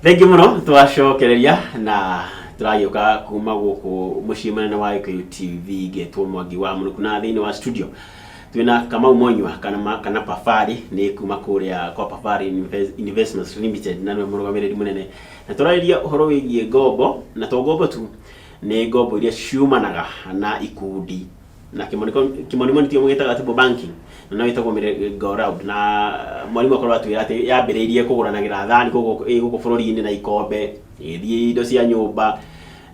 Thank you muno twacokereria na turayoka kuma guku mucimana na wa TV getwo Mwangi wa Munuku na thini wa studio twina Kamau Monywa kana Pafari ni kuma kuria kwa Pafari Investments Limited na murugamiriri munene na turairia uhoro wigie ngombo na to ngombo tu ni ngombo iria ciumanaga na ikundi na kimonimoni tio mugitaga tibo banking na witagwo go round na mwalimu akorwa twira ati yambiriirie kuguranagira thani guku bururi-ini na ikombe ithie indo cia nyumba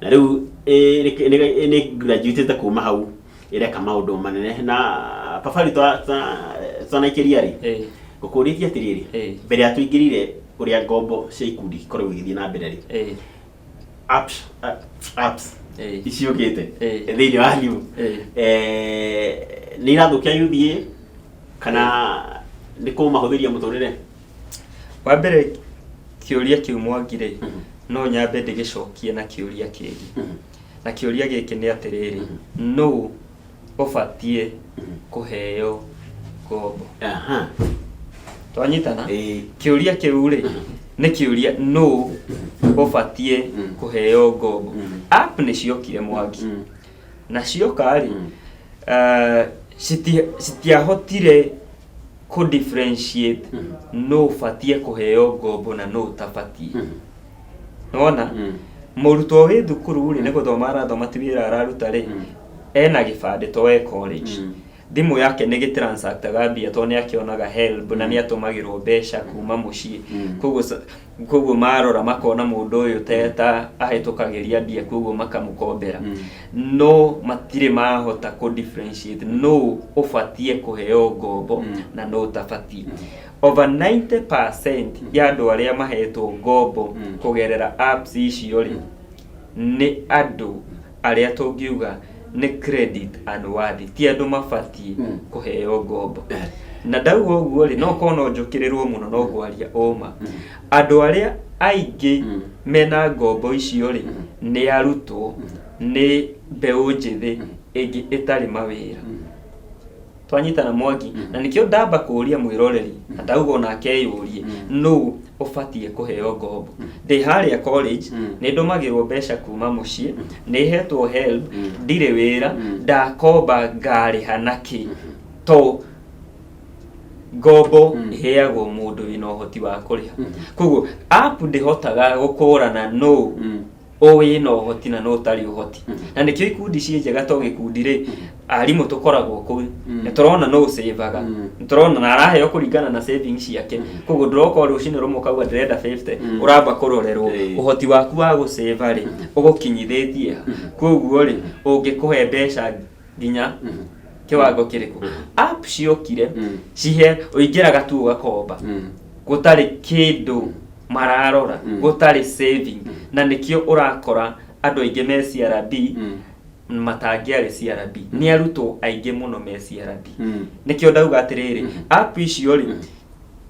na riu ni graduate ta kuma hau ireka maundu manene na Pafari twanaikeria ri gukuritie atiriri mbere atuingirire uria ngombo cia ikundi korwo igithie na mbere ri apps iciukite thini wa thimu ni irathukia UBA kana ndiko mahuthiria muturire wa mbere kiuria kiu Mwangire no nyambe ndigicokie na kiuria kingi na kiuria giki ni atiriri no ufatie kuheo ngombo twanyitana kiuria kiu ri ni kiuria no ufatie kuheo ngombo app ni ciokire Mwangi na cioka ri sitiahotire ku differentiate no ufatie kuheo ngombo na no utafatie nona murutwo wi thukuru ri ni guthoma arathoma tiwira araruta ri ena gibande to college thimu yake ni gitransactaga mbia to ni akionaga help na ni atumagirwo mbeca kuma mucii koguo marora makona mundu uyu teta ahitukagiria mbia koguo makamukombera no matire mahota ku differentiate no ufatie kuheo ngombo na no utafatie over 90% ya andu aria mahetwo ngombo kugerera apps icio ri ni andu aria tungiuga ni credit and worthy ti andu mafatie kuheo ngombo na ndauga uguo ri no kono njukirirwo muno no gwaria oma andu aria aingi mena ngombo icio ri ni arutwo ni mbeu njithi ingi itari mawira twanyitana Mwangi na nikio ndamba kuria mwiroreri na ndauga onake yurie no ufatie kuheo ngombo ndi haria college ni ndumagirwo mbeca kuma mucii ni hetwo help ndire wira ndakomba ngari hanaki to ngombo iheagwo mundu wina uhoti wa kuriha koguo app ndihotaga gukurana no owe no uhoti na no tari uhoti na nikio ikundi cie njega to gikundi ri arimu tukoragwo ku ni turona no saveaga turona na araheo kuringana na savings yake koguo ndroko rucini rumukauga ndirenda 50 uramba kurorerwo uhoti waku wa gusave ri ugukinyithĩtie koguo ri ungikuhe mbeca nginya kiwango kiriku app ciokire cihe uingiraga tu ugakomba gutari kindu mararora gutari saving na nikio urakora andu aingi me CRB matangiari CRB ni arutwo aingi muno me CRB nikio ndauga atiriri app icio ri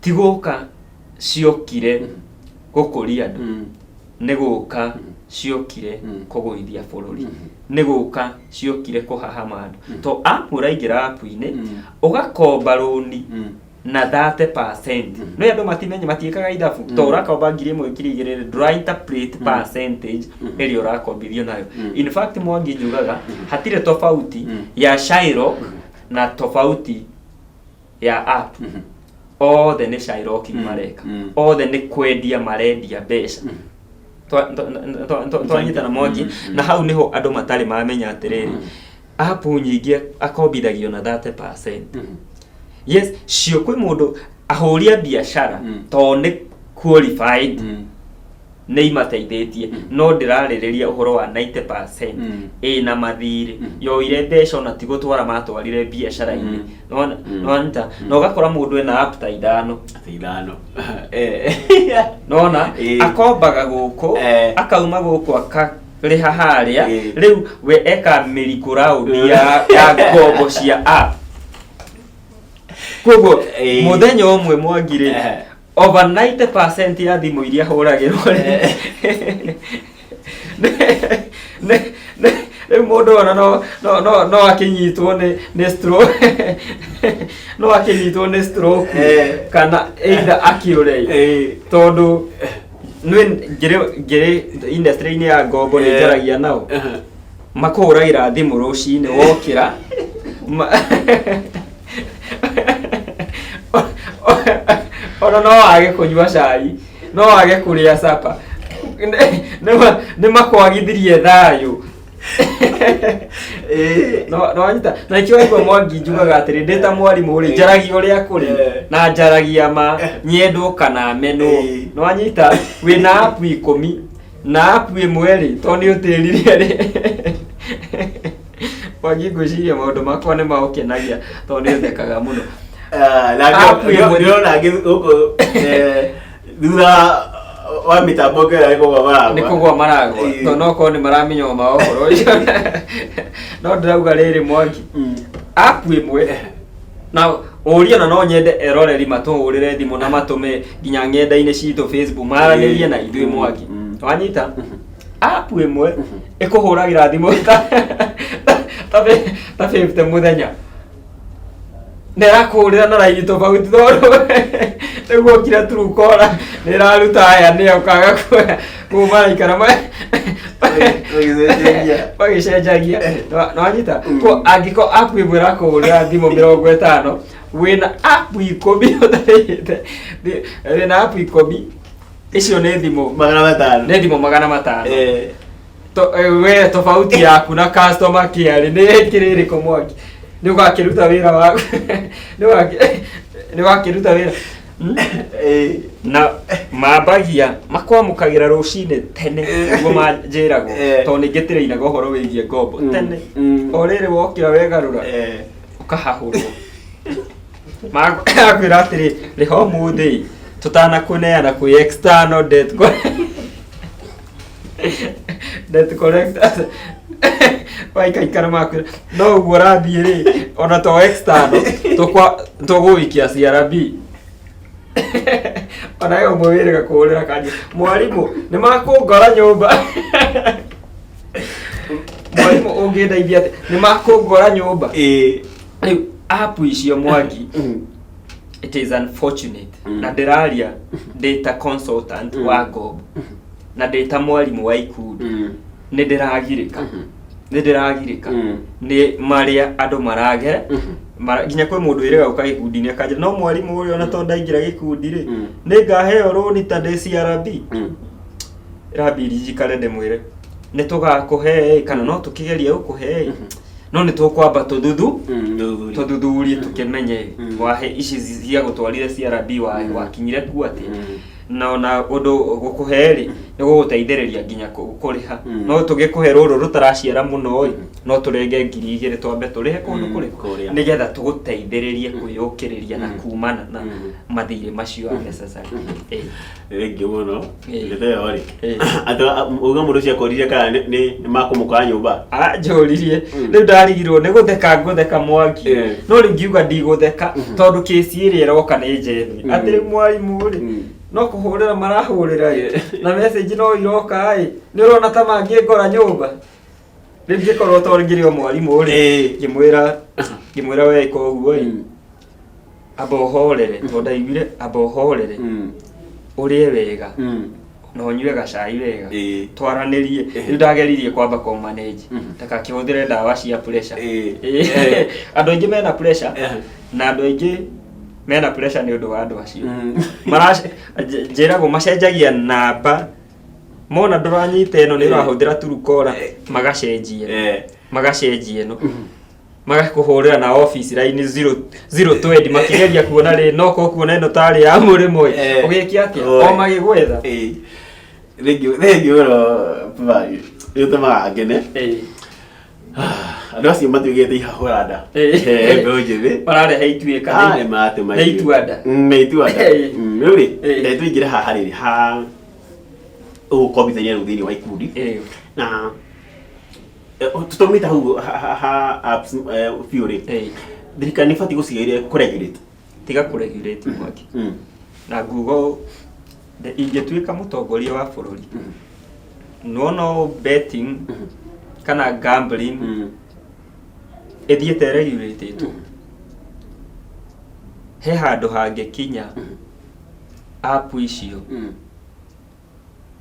tiguka ciokire gukuria andu niguka ciokire kuguithia bururi niguka ciokire kuhahama andu to app uraingira app-ini ugakomba roni na 30% no yandu matimenye matiikaga ithabu to urakomba ngiri imwe ngiri igiri dry interpret percentage eri urakombithio nayo in fact Mwangi njugaga hatire tofauti ya Shylock na tofauti ya app othe ni Shylock mareka othe ni kwendia marendia mbeca twanyitana Mwangi na hau niho andu matari mamenya atiriri app nyingi akombithagio na 30%. Yes, cio kwi mundu ahuria biashara to ni qualified ni imateithĩtie no ndirarĩrĩria uhoro wa 90% ina mathiri yoire mbeca na tigutwara matwarire biashara-ini nonta no gakora mundu ena app ta ithano nona akombaga guku akauma guku akariha haria riu we eka miracle round ya ngombo cia app koguo muthenya umwe Mwangire over 90% ya thimu iria huragirwo ne mundu ona no akinyitwo ni stroke no akinyitwo ni stroke kana either akiure tondu ngere industry-inĩ ya ngombo nĩ njaragia nao makũhũragĩra thimũ rũcinĩ wokĩra ona no wage kũnyua cai no wage kũrĩa supper nĩ makwagithirie thayũ no anyita na ikĩwaigua Mwangi njugaga atĩrĩ ndĩ ta mwarimũ rĩ njaragia ũrĩa kũrĩ na njaragia ma nyendwo kana menwo no anyita wĩna app 10 na app ĩmwe rĩ to nĩ ũtĩririe rĩ Mwangi ngwĩciria maũndũ makwa nĩ maũkenagia to nĩ ũthekaga mũno nĩrona gũkũ thutha wa mitambo kera nĩ kũgwa maragwa to no korwo nĩ maramenya maũhoro ũcio no ndĩrauga rĩrĩ Mwangi app ĩmwe na ũria na no nyende eroreri matũhũrĩre thimũ na matũme nginya ng'enda-inĩ citũ Facebook maranĩrie na ithuĩ Mwangi wanyita app ĩmwe ĩkũhũragĩra thimũ ta 50 mũthenya nĩrakũhũrĩra na raini tofauti tondũ nĩguo kira Truecaller nĩraruta aya nĩyo kaga kuma ikara magĩcenjagia nĩwanyita ko angĩkorwo app ĩmwe ĩrakũhũrĩra thimũ 50 wĩna app 10 ũtarĩte wĩna app 10 icio nĩ thimũ 500 nĩ thimũ 500 we tofauti yaku na customer care nĩ kĩrĩrĩko Mwangi nĩ ũgakĩruta wĩra waku nĩ wakĩruta wĩra na mambagia makwamũkagĩra rũcinĩ tene nĩguo manjĩragwo tondũ nĩ ngĩtĩrĩinaga ũhoro wĩgiĩ ngombo tene o rĩrĩ wokĩra wegarũra ũkahahũrwo makwĩra atĩrĩ rĩho mũthĩ tũtanakũneana kwĩ external debt collectors waikaikara makwĩra no ũguo ũrathiĩ rĩ ona to external tũgũikia CRB ona yo ũmwe wĩrĩga kũhũrĩra kanjũ mwarimũ nĩ makũngora nyũmba mwarimũ ũngĩndeithia atĩ nĩ makũngora nyũmba rĩu app icio Mwangi it is unfortunate na ndĩraria data consultant wa ngombo na data mwarimũ wa ikundi nĩ ndĩragirĩka nĩ marĩa andũ maragera nginya kwĩ mũndũ wĩrĩga gũka gĩkundi-inĩ akanjĩra no mwarimũ ũrĩa ona to ndaingĩra gĩkundi rĩ nĩ ngaheo rũni ta ndĩ CRB rabiri njikare ndĩmwĩre nĩ tũgakũhe kana no tũkĩgeria gũkũhe no nĩ tũkwamba tũthuthurie tũkĩmenye wahe ici cia gũtwarire CRB wakinyire kuo atĩ na ona ũndũ gũkũhe rĩ nĩ gũgũteithĩrĩria nginya kũrĩha no tũgĩkũhe rũrũ rũtaraciara mũno no tũrenge 2,000 twambe tũrĩhe kũndũ kũrĩkũ nĩgetha tũgũteithĩrĩrie kwĩyũkĩrĩria na kumana na mathirĩ macio necessary rĩngĩ mũno ndĩreo rĩ atĩ uga mũndũ ũcio akorire kana nĩ makũmũkora nyũmba njũririe rĩu ndarigirwo nĩ gũtheka Mwangi no rĩu ngiuga ndigũtheka tondũ kĩci ĩrĩa ĩroka nĩ njeni atĩ mwarimũ rĩ no kũhũrĩra marahũrĩra na message no iroka nĩ ũrona ta mangĩngora nyũmba rĩu ngĩkorwo to ngĩrĩ o mwarimũ rĩ ngĩmwĩra weka ũguo amba ũhorere tondũ ndaiguire amba ũhorere ũrĩe wega na ũnyue gacai wega twaranĩrie rĩu ndageririe kwamba kũmanage ndakakĩhũthĩre ndawa cia pressure andũ aingĩ mena pressure na andũ aingĩ mena pressure nĩ ũndũ wa andũ acio njĩragwo macenjagia namba mona ndũranyita ĩno nĩ ũrahũthĩra Truecaller magacenjia ĩno magakũhũrĩra na office line 020 makĩgeria kuona rĩ no kuona ĩno tarĩ ya mũrĩmo ũgĩkia atĩa o magĩgwetha rĩngĩ ũro yũtũmaga ngene andũ acio matuĩkĩte ihahũra nda mbeũ njĩthĩ mararehe ituĩka nĩ ituanda rĩu rĩ tũingĩre haha rĩrĩ ha ũgũkombithania rĩu thĩinĩ wa ikundi na tũtaumĩte hau ha apps biũ rĩ thirikari nĩ ĩbatiĩ gũcigeire kũregulate tiga kũregulate Mwangi na ngugo ingĩtuĩka mũtongoria wa bũrũri no betting kana gambling ethiĩte regulated he handũ hangĩkinya app icio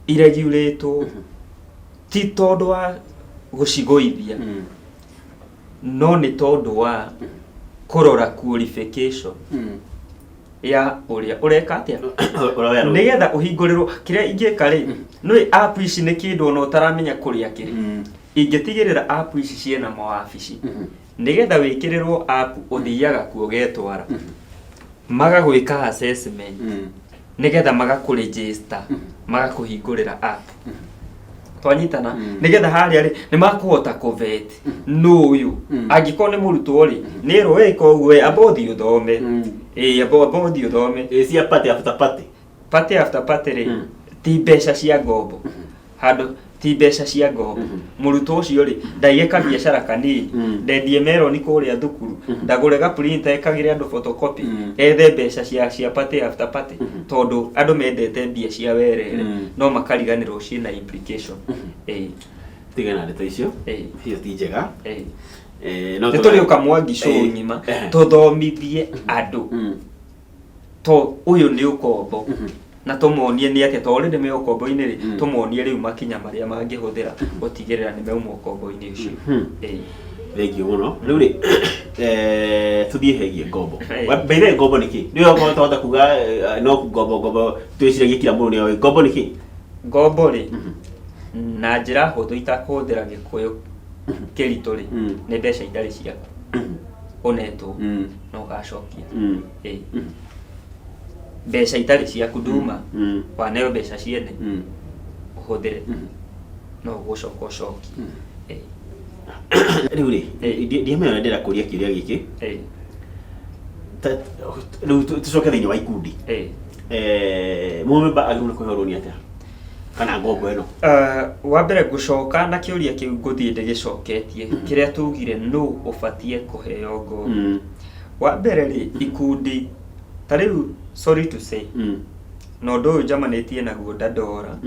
iregulator ti tondu wa gucigoithia no ni tondu wa kurora qualification ya uria ureka atia nigetha uhingũrĩrwo kiria ingĩka ri nĩ app ici nĩ kĩndũ ona utaramenya kuria kiri ingĩtigĩrĩra app ici ciena mawabici nigetha wĩkĩrĩrwo app uthiaga kuo getwara magagwĩka assessment nigetha magakũregister magakũhingũrĩra app twanyitana nigetha harĩa ri nĩ makũhota kũvet no uyu angĩkorwo nĩ mũrutwo ri nĩ ro weka ũguo abothi uthome abothi uthome cia party after party ri ti mbeca cia ngombo handũ ti mbeca cia ngombo mũrutwo ũcio ri ndaigĩka biacara kanini ndendie meroni kũrĩa thukuru ndagũre ga printer ekagĩre andũ photocopy ethe mbeca cia party after party tondũ andũ mendete mbia cia werere no makariganĩrwo ciĩna implication tigana ndeto icio hiyo ti njega no tũrĩ ũkamwangi show ngima tũthomithie andũ to ũyũ nĩ ũkombo na tumuonie ni atia tolinde me okombo-inĩ ri tumuonie riu makinya maria mangĩhũthĩra gutigĩrĩra nĩ meuma okombo-inĩ ucio thengio muno riu ri tuthie hegie ngombo mbere ngombo niki ndio ũkahota kuga no ngombo twĩciragia kila mũndũ nĩ ngombo niki ngombo ri na njĩra hũthũ itakũhũthĩra gĩkũyũ kĩritũ ri nĩ mbeca itarĩ ciaku onetwo no gacokia mbeca itarĩ ciaku nduma waneo mbeca ciene ũhũthĩre no gũcoka ũcoki riu ri ndiamenya ndĩra kũria kĩũria gĩkĩ riu tũcoke thĩinĩ wa ikundi mũmemba agĩrĩirwo kũheo nĩ atĩa kana ngombo ĩno wa mbere gũcoka na kĩũria kĩu ngũthiĩ ndĩgĩcoketie kĩrĩa tugire no ũbatie kũheo ngombo wa mbere ri ikundi tariu sorry to say no ndo jamanĩtie naguo Dandora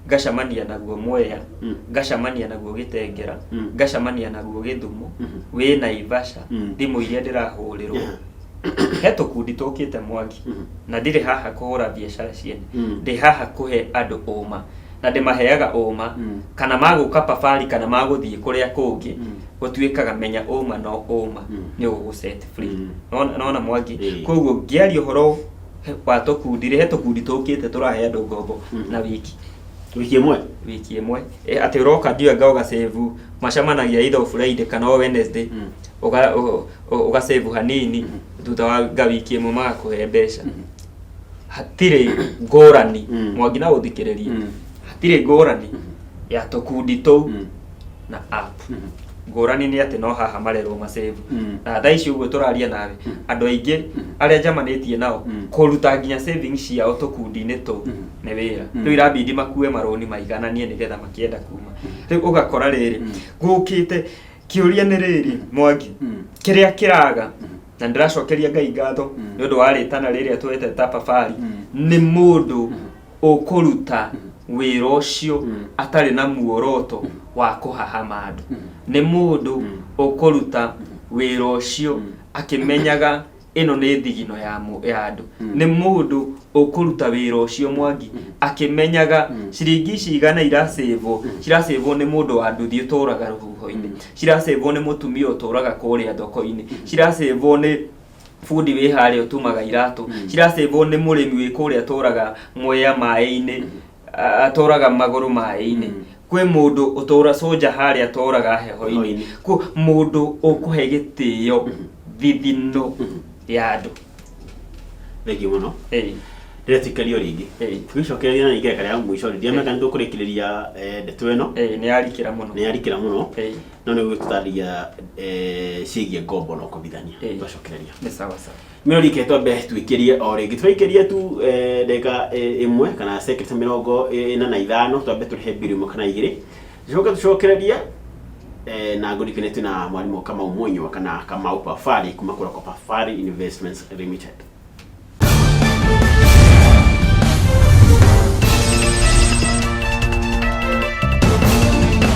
ngacamania naguo Mwea ngacamania naguo Gĩtengera ngacamania naguo Gĩthumo wĩ Naivasha thimũ iria ndĩrahũrĩrwo he tũkundi tũkĩte Mwangi na ndirĩ haha kũhũra biacara ciene ndĩ haha kũhe andũ ũma na ndĩmaheaga ũma kana magũka Pafari kana magũthiĩ kũrĩa kũngĩ gũtuĩkaga menya ũma no ũma nĩ ũgũset free nona Mwangi koguo ngĩaria ũhoro wa tũkundi he tũkundi tũkĩte tũrahe andũ ngombo na wiki ĩmwe atĩ ũroka ndio ngauga save macamanagia either Friday kana Wednesday uga save hanini thutha wa wiki ĩmwe magakũhe mbeca hatirĩ ngũrani Mwangi na ũthikĩrĩrie hatirĩ ngũrani ya tũkundi tũu na app ngũrani nĩ atĩ no haha marerwo masave na thaa ici ũguo tũraria nawe andũ aingĩ arĩa jamanĩtie nao kũruta nginya savings ciao tũkundi-inĩ tũu nĩ wĩra rĩu irabidi makue maroni maigananie nĩgetha makĩenda kuma rĩu ũgakora rĩrĩ gũkĩte kĩũria nĩ rĩrĩ Mwangi kĩrĩa kĩraga na ndĩracokeria Ngai ngatho nĩ ũndũ wa rĩtana rĩrĩa twete ta Pafari nĩ mũndũ ũkũruta wĩra ũcio atarĩ na muoroto wa kũhahama andũ nĩ mũndũ ũkũruta wĩra ũcio akĩmenyaga ĩno nĩ thigino ya andũ nĩ mũndũ ũkũruta wĩra ũcio Mwangi akĩmenyaga ciringi cigana irasavwo nĩ mũndũ wa nduthi ũtũraga rũhuho-inĩ cirasavwo nĩ mũtumia ũtũraga kũrĩa thoko-inĩ cirasavwo nĩ fundi wĩ harĩa ũtumaga iratũ cirasavwo nĩ mũrĩmi wĩ kũrĩa atũraga Mwea maĩ-inĩ atũraga magũrũ maĩ-inĩ kwĩ mũndũ ũtũra soja harĩa atũraga heho-inĩ kwĩ mũndũ ũkũhe gĩtĩo thithino ya andũ thengio mũno rĩrĩa tũikario rĩngĩ tũgĩcokereria na ningĩ ya mũico ndiameka nĩ tũkũrĩkĩrĩria ndeto ĩno nĩ yarikĩra mũno no nĩ gũtũtarĩria ciĩgiĩ ngombo na ũkombithania tũcokereria nĩ sawa mĩro rike twambe twĩkĩrie o rĩngĩ twaikĩrie tu ndagĩka ĩmwe kana second 45 twambe tũrĩhe mbirũ ĩmwe kana igĩrĩ tũcokereria na ngũrĩkanĩtie na mwarimũ Kamau Munywa kana Kamau Pafari kuma kũrĩa kwa Pafari Investments Limited.